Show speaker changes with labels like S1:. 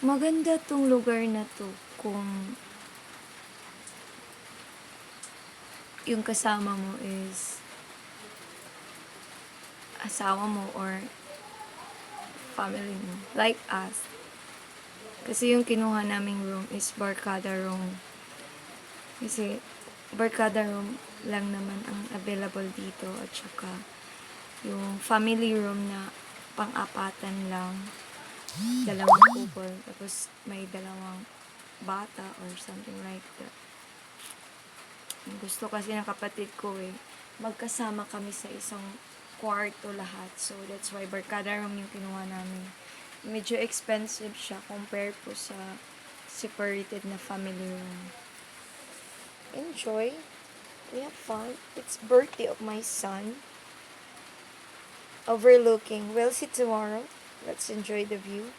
S1: Maganda 'tong lugar na 'to kung yung kasama mo is asawa mo or family mo, like us. Kasi yung kinuha naming room is barkada room. Kasi barkada room lang naman ang available dito at saka yung family room na pang-apatan lang. Dalawang couple, tapos may dalawang bata or something like that. Gusto kasi ng kapatid ko magkasama kami sa isang kwarto lahat. So, that's why barkada room yung kinuha namin. Medyo expensive siya compared po sa separated na family room. Enjoy. We have fun. It's birthday of my son. Overlooking. We'll see tomorrow. Let's enjoy the view.